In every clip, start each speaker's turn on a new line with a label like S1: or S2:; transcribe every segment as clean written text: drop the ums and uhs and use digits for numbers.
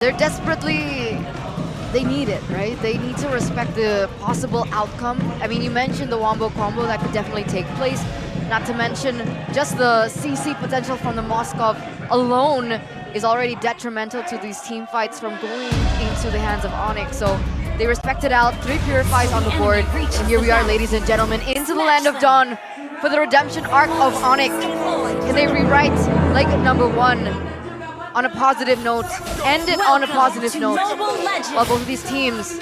S1: They're desperately, they need it, right? They need to respect the possible outcome. I mean, you mentioned the wombo combo that could definitely take place. Not to mention just the CC potential from the Moskov alone is already detrimental to these team fights from going into the hands of ONIC. So they respect it out. 3 Purifies on the board. And here we are, ladies and gentlemen, into the Land of Dawn for the redemption arc of ONIC. Can they rewrite leg number 1 on a positive note, end it on a positive note? While both of these teams,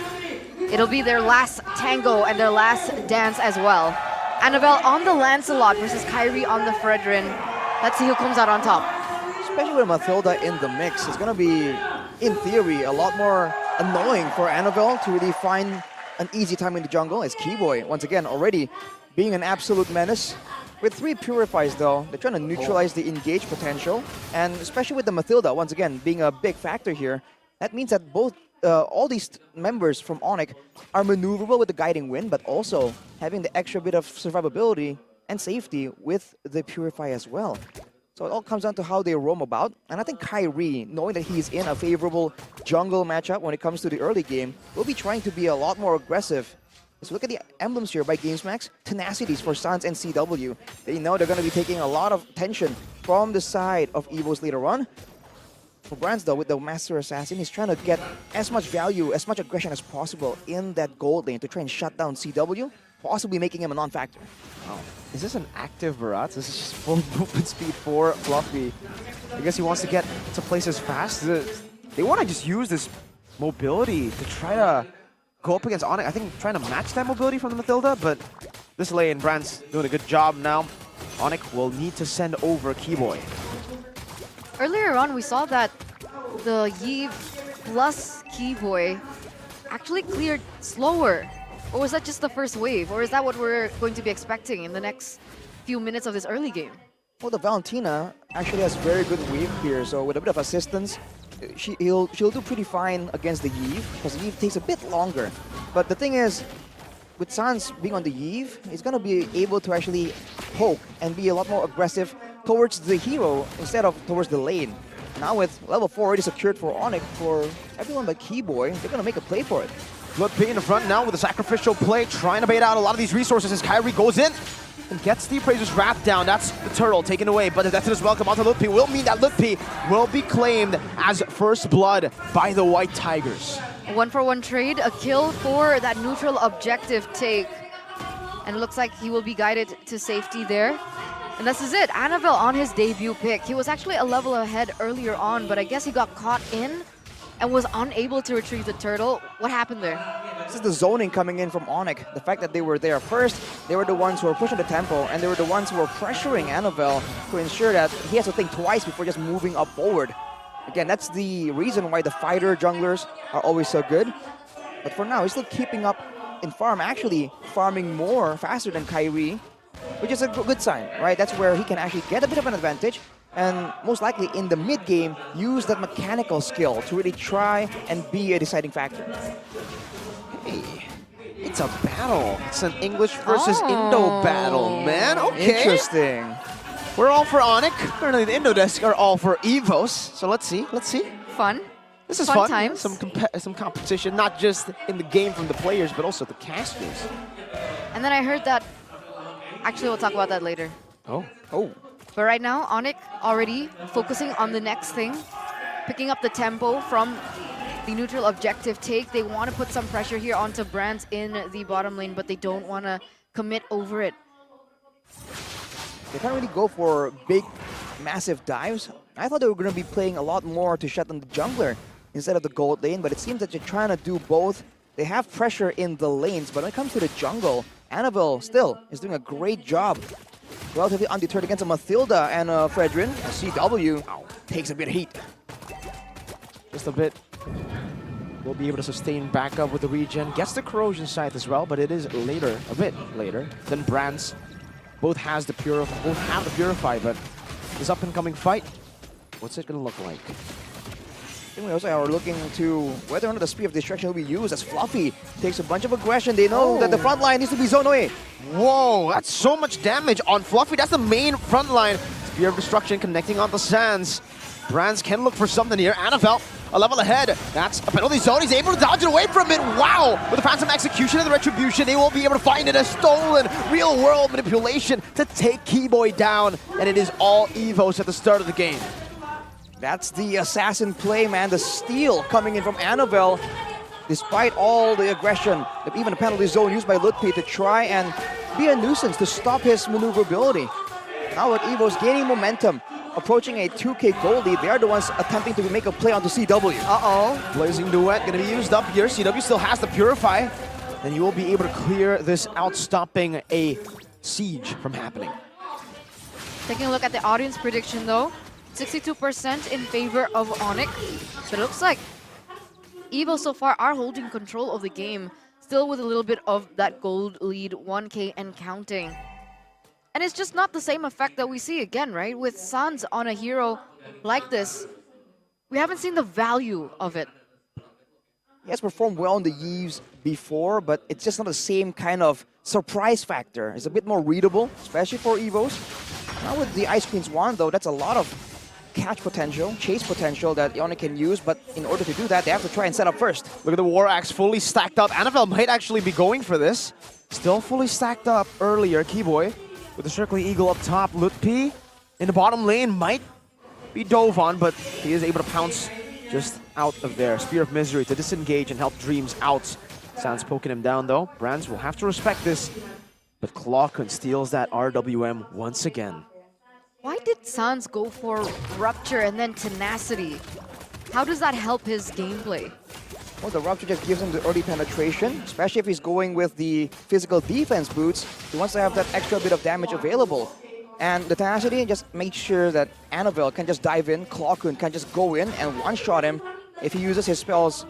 S1: it'll be their last tango and their last dance as well. Annabelle on the Lancelot versus Kyrie on the Fredrin. Let's see who comes out on top.
S2: Especially with Mathilda in the mix, it's going to be, in theory, a lot more annoying for Annabelle to really find an easy time in the jungle. As Keyboy, once again, already being an absolute menace. With 3 Purifies though, they're trying to neutralize the engage potential, and especially with the Mathilda, once again, being a big factor here, that means that both all these members from ONIC are maneuverable with the Guiding Wind, but also having the extra bit of survivability and safety with the Purify as well. So it all comes down to how they roam about, and I think Kyrie, knowing that he's in a favorable jungle matchup when it comes to the early game, will be trying to be a lot more aggressive. So look at the emblems here by GamesMax. Tenacities for Suns and CW. They know they're going to be taking a lot of tension from the side of EVOS later on. For Brands though, with the Master Assassin, he's trying to get as much value, as much aggression as possible in that gold lane to try and shut down CW, possibly making him a non-factor.
S3: Wow. Is this an active Barat? This is just full movement speed for Fluffy. I guess he wants to get to places fast. They want to just use this mobility to try to go up against ONIC. I think trying to match that mobility from the Mathilda, but this lane, Brand's doing a good job now. ONIC will need to send over Keyboy.
S1: Earlier on, we saw that the Yve plus Keyboy actually cleared slower. Or was that just the first wave? Or is that what we're going to be expecting in the next few minutes of this early game?
S2: Well, the Valentina actually has very good wave clear, so with a bit of assistance, she'll do pretty fine against the Yve, because the Yve takes a bit longer. But the thing is, with Sans being on the Yve, he's going to be able to actually poke and be a lot more aggressive towards the hero instead of towards the lane. Now with level 4 already secured for ONIC, for everyone but Keyboy, they're going to make a play for it.
S3: Bloodpay in the front now with a sacrificial play, trying to bait out a lot of these resources as Kyrie goes in and gets the Appraiser's Wrath down. That's the turtle taken away, but the Death is welcome onto Ludpi will mean that Ludpi will be claimed as first blood by the White Tigers.
S1: A 1-for-1 trade, a kill for that neutral objective take. And it looks like he will be guided to safety there. And this is it, Annabelle on his debut pick. He was actually a level ahead earlier on, but I guess he got caught in and was unable to retrieve the turtle. What happened there?
S2: This is the zoning coming in from ONIC. The fact that they were there first, they were the ones who were pushing the tempo, and they were the ones who were pressuring Annabelle to ensure that he has to think twice before just moving up forward. Again, that's the reason why the fighter junglers are always so good. But for now, he's still keeping up in farm, actually farming more faster than Kyrie, which is a good sign, right? That's where he can actually get a bit of an advantage, and most likely in the mid game use that mechanical skill to really try and be a deciding factor.
S3: Hey, it's a battle. It's an English versus Indo battle, man. Okay.
S2: Interesting.
S3: We're all for ONIC. Apparently the Indo desk are all for EVOS. So let's see.
S1: Fun.
S3: This is
S1: fun
S3: fun.
S1: times.
S3: Some competition, not just in the game from the players, but also the casters.
S1: And then I heard that, actually we'll talk about that later.
S3: Oh.
S1: But right now, ONIC already focusing on the next thing, picking up the tempo from the neutral objective take. They want to put some pressure here onto Brands in the bottom lane, but they don't want to commit over it.
S2: They can't really go for big, massive dives. I thought they were going to be playing a lot more to shut down the jungler instead of the gold lane, but it seems that they're trying to do both. They have pressure in the lanes, but when it comes to the jungle, Annabelle still is doing a great job. Relatively undeterred against a Mathilda and Fredrin. CW takes a bit of heat.
S3: Just a bit. Will be able to sustain back up with the regen. Gets the corrosion scythe as well, but it is later, a bit later than Brands. Both have the Purify, but this up-and-coming fight, what's it going to look like?
S2: We also are looking to whether or not the Spear of Distraction will be used as Fluffy takes a bunch of aggression. They know that the front line needs to be zoned away.
S3: Whoa, that's so much damage on Fluffy. That's the main front line. Spear of Destruction connecting on the Sands. Brands can look for something here. Annabelle, a level ahead. That's a penalty zone. He's able to dodge it away from it. Wow! With the Phantom Execution and the Retribution, they will be able to find it as stolen real-world manipulation to take Keyboy down. And it is all EVOS at the start of the game.
S2: That's the assassin play, man. The steal coming in from Annabelle. Despite all the aggression, even the penalty zone used by Lutpi to try and be a nuisance to stop his maneuverability. Now with EVOS gaining momentum, approaching a 2K goal lead, they are the ones attempting to make a play onto CW.
S1: Uh-oh.
S3: Blazing Duet gonna be used up here. CW still has the Purify, and you will be able to clear this out, stopping a siege from happening.
S1: Taking a look at the audience prediction though, 62% in favor of ONIC. But it looks like EVO so far are holding control of the game, still with a little bit of that gold lead, 1K and counting. And it's just not the same effect that we see again, right? With Sans on a hero like this, we haven't seen the value of it.
S2: He has performed well in the Yves before, but it's just not the same kind of surprise factor. It's a bit more readable, especially for EVOS. Now with the Ice Queen's Wand though, that's a lot of catch potential, chase potential that ONIC can use, but in order to do that, they have to try and set up first.
S3: Look at the War Axe fully stacked up. Annabelle might actually be going for this. Still fully stacked up earlier. Keyboy with the Circling Eagle up top. Lutpi in the bottom lane might be dove on, but he is able to pounce just out of there. Spear of Misery to disengage and help Dreams out. Sans poking him down though. Brands will have to respect this, but Clawkun steals that RWM once again.
S1: Why did Sans go for Rupture and then Tenacity? How does that help his gameplay?
S2: Well, the Rupture just gives him the early penetration, especially if he's going with the physical defense boots. He wants to have that extra bit of damage available. And the Tenacity just makes sure that Annabelle can just dive in, Clawkun can just go in and one-shot him if he uses his spells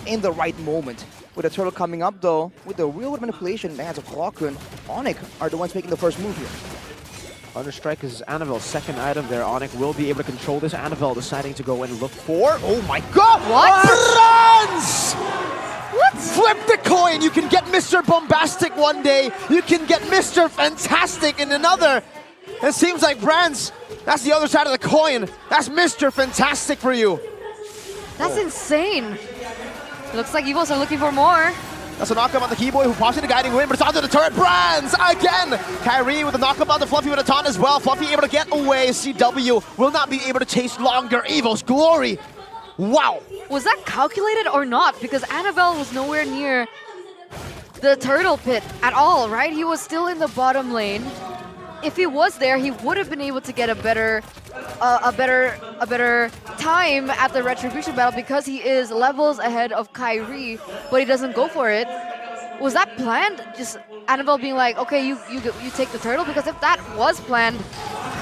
S2: in the right moment. With the turtle coming up though, with the real manipulation in the hands of Clawkun, ONIC are the ones making the first move here.
S3: Understrike is Annabelle's second item there. ONIC will be able to control this. Annabelle deciding to go and look for... Oh my god!
S1: What?
S3: Runs!
S1: What?
S3: Flip the coin! You can get Mr. Bombastic one day, you can get Mr. Fantastic in another. It seems like Brands, that's the other side of the coin. That's Mr. Fantastic for you.
S1: That's insane. Looks like EVOS are looking for more.
S3: That's a knockup on the Keyboy who pops in the guiding wind, but it's onto the turret. Brands again! Kyrie with a knockup on the Fluffy with a taunt as well. Fluffy able to get away. CW will not be able to chase longer. EVOS glory. Wow.
S1: Was that calculated or not? Because Annabelle was nowhere near the turtle pit at all, right? He was still in the bottom lane. If he was there, he would have been able to get a better time at the Retribution battle because he is levels ahead of Kyrie, but he doesn't go for it. Was that planned? Just Annabelle being like, okay, you take the turtle? Because if that was planned,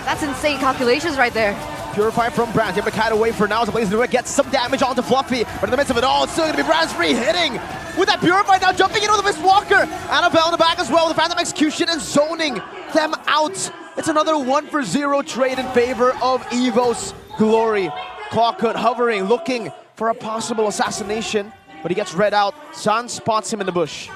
S1: that's insane calculations right there.
S3: Purify from Brands, able to kite away for now as Blazing Duet gets some damage onto Fluffy, but in the midst of it all, it's still going to be Brands free hitting with that Purify now jumping in with the Mistwalker. Annabelle in the back as well with the Phantom Execution and zoning them out. It's another 1-for-0 trade in favor of EVOS glory. Clawkun hovering, looking for a possible assassination, but he gets read out. Sans spots him in the bush.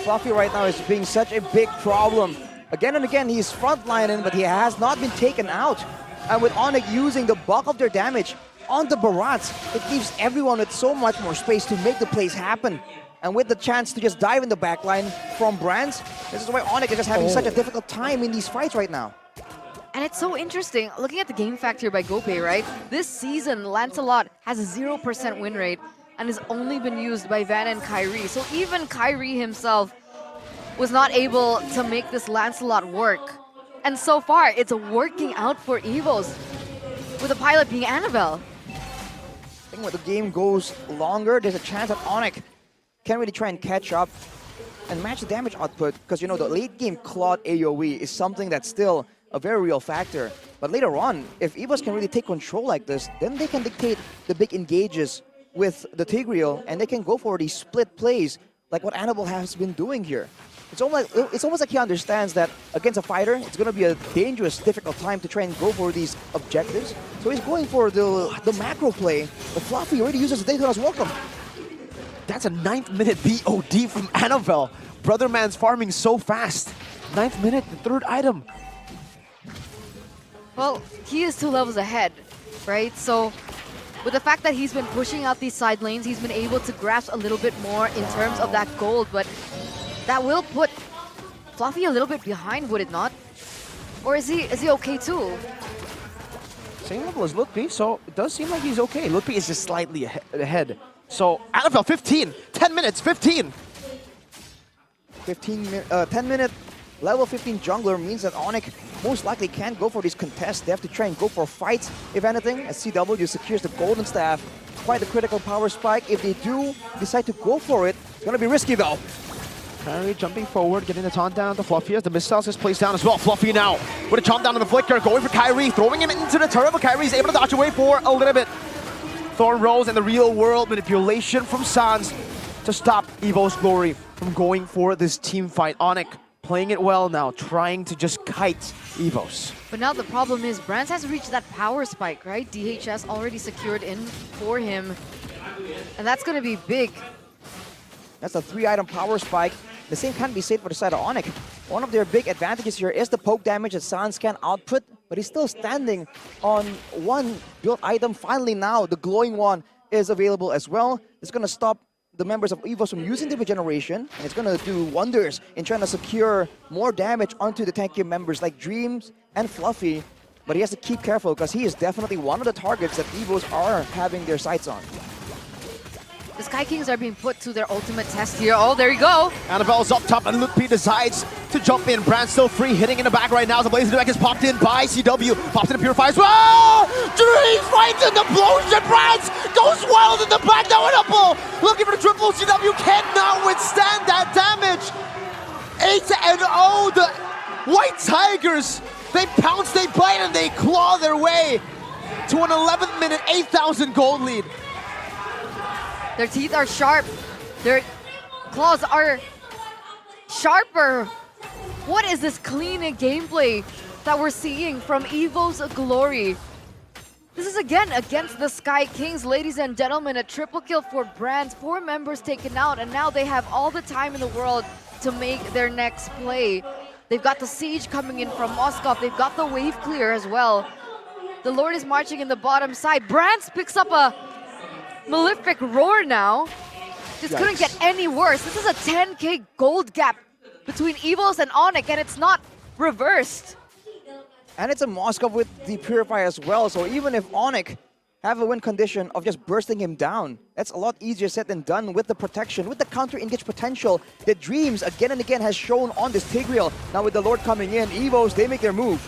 S2: Fluffy right now is being such a big problem. Again and again, he's frontlining, but he has not been taken out. And with ONIC using the bulk of their damage on the Barats, it leaves everyone with so much more space to make the plays happen. And with the chance to just dive in the backline from Brands, this is why ONIC is just having such a difficult time in these fights right now.
S1: And it's so interesting, looking at the game factor by Gopay, right? This season, Lancelot has a 0% win rate and has only been used by Van and Kyrie. So even Kyrie himself was not able to make this Lancelot work. And so far, it's working out for EVOS, with the pilot being Annabelle.
S2: I think when the game goes longer, there's a chance that ONIC can really try and catch up and match the damage output, because you know the late game Claude AoE is something that's still a very real factor. But later on, if EVOS can really take control like this, then they can dictate the big engages with the Tigreal, and they can go for these split plays like what Annabelle has been doing here. It's almost like he understands that against a fighter, it's going to be a dangerous, difficult time to try and go for these objectives. So he's going for the macro play. But Fluffy already uses Daytona's Welcome.
S3: That's a 9th minute BOD from Annabelle. Brother Man's farming so fast. 9th minute, the third item.
S1: Well, he is 2 levels ahead, right? So with the fact that he's been pushing out these side lanes, he's been able to grasp a little bit more in terms of that gold, but that will put Fluffy a little bit behind, would it not? Or is he okay too?
S3: Same level as Lutpi, so it does seem like he's okay. Lutpi is just slightly ahead. So NFL 15, 10 minutes, 15.
S2: 10-minute level 15 jungler means that ONIC most likely can't go for these contests. They have to try and go for fights, if anything, as CW secures the golden staff. Quite a critical power spike. If they do decide to go for it, it's going to be risky though.
S3: Kyrie jumping forward, getting the taunt down to Fluffy as the missiles is placed down as well. Fluffy now with a chomp down on the flicker, going for Kyrie, throwing him into the turret, but Kyrie's able to dodge away for a little bit. Thorn Rose and the real world manipulation from Sans to stop EVOS Glory from going for this team fight. ONIC playing it well now, trying to just kite EVOS.
S1: But now the problem is Brands has reached that power spike, right? DHS already secured in for him, and that's going to be big.
S2: That's a 3-item power spike. The same can't be said for the side of ONIC. One of their big advantages here is the poke damage that Sans can output, but he's still standing on 1 built item. Finally now, the glowing one is available as well. It's going to stop the members of EVOS from using the regeneration, and it's going to do wonders in trying to secure more damage onto the tanky members like Dreams and Fluffy. But he has to keep careful because he is definitely one of the targets that EVOS are having their sights on.
S1: The Sky Kings are being put to their ultimate test here. Oh, there you go.
S3: Annabelle's up top, and Lutpi decides to jump in. Brand still free, hitting in the back right now. The Blaze in the back is popped in by CW. Pops in the Purify as well! Dreams finds an explosion! Brands goes wild in the back, now an upple! Looking for the triple. CW cannot withstand that damage! 8-0, the White Tigers! They pounce, they bite, and they claw their way to an 11th minute, 8,000 gold lead.
S1: Their teeth are sharp. Their claws are sharper. What is this clean gameplay that we're seeing from EVOS Glory? This is again against the Sky Kings, ladies and gentlemen. A triple kill for Brands. 4 members taken out, and now they have all the time in the world to make their next play. They've got the siege coming in from Moscow. They've got the wave clear as well. The Lord is marching in the bottom side. Brands picks up a Malefic Roar now. This couldn't get any worse. This is a 10k gold gap between EVOS and ONIC, and it's not reversed.
S2: And it's a Moscow with the Purify as well, so even if ONIC have a win condition of just bursting him down, that's a lot easier said than done with the protection, with the counter-engage potential that Dreams again and again has shown on this Tigreal. Now with the Lord coming in, EVOS, they make their move.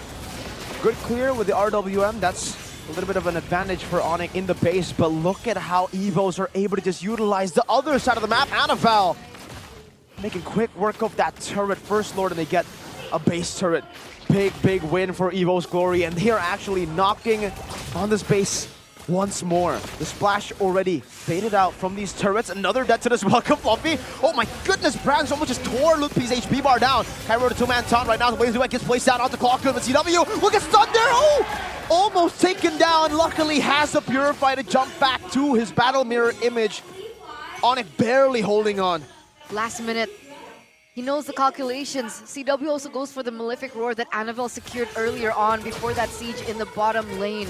S3: Good clear with the RWM, that's a little bit of an advantage for ONIC in the base, but look at how EVOS are able to just utilize the other side of the map. Annabelle making quick work of that turret. First Lord, and they get a base turret. Big win for EVOS Glory, and they are actually knocking on this base once more. The splash already faded out from these turrets. Another death to this welcome, Fluffy. Oh my goodness, Brands almost just tore Lutpi's HP bar down. Kyro to 2-man taunt right now. The Blaze gets placed down onto Clock and CW. Look at stun there. Oh! Almost taken down. Luckily has the Purify to jump back to his battle mirror image. ONIC barely holding on.
S1: Last minute. He knows the calculations. CW also goes for the Malefic Roar that Annabelle secured earlier on before that siege in the bottom lane.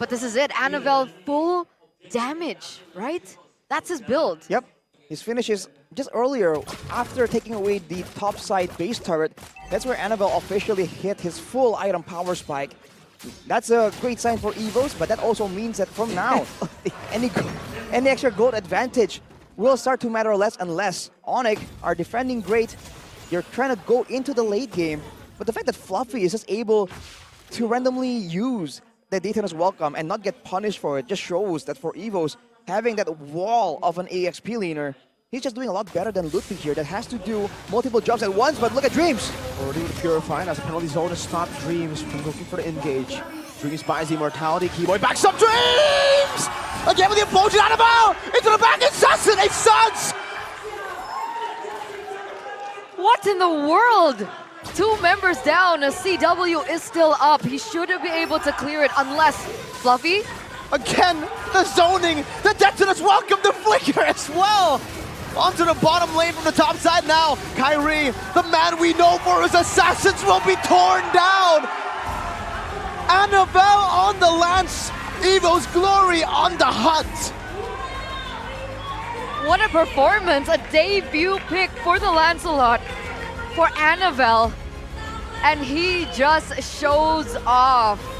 S1: But this is it. Annabelle full damage, right? That's his build.
S2: Yep. His finishes just earlier, after taking away the top side base turret, that's where Annabelle officially hit his full item power spike. That's a great sign for EVOS, but that also means that from now, any extra gold advantage will start to matter less and less. ONIC are defending great. You're trying to go into the late game, but the fact that Fluffy is just able to randomly use the Daytona's Welcome and not get punished for it just shows that for EVOS, having that wall of an AXP laner, he's just doing a lot better than Lutpi here that has to do multiple jobs at once. But look at Dreams.
S3: Already with Purify as a penalty zone to stop Dreams from looking for the engage. Dreams buys the immortality. Keyboy backs up Dreams! Again with the implosion. Annabelle! Into the back, assassinate Suns!
S1: What in the world? 2 members down. CW is still up. He should be able to clear it unless Fluffy.
S3: Again, the zoning, the Detona's welcome, the flicker as well. Onto the bottom lane from the top side now. Kyrie, the man we know for his assassins, will be torn down. Annabelle on the Lance. EVOS Glory on the hunt.
S1: What a performance, a debut pick for the Lancelot, for Annabelle. And he just shows off.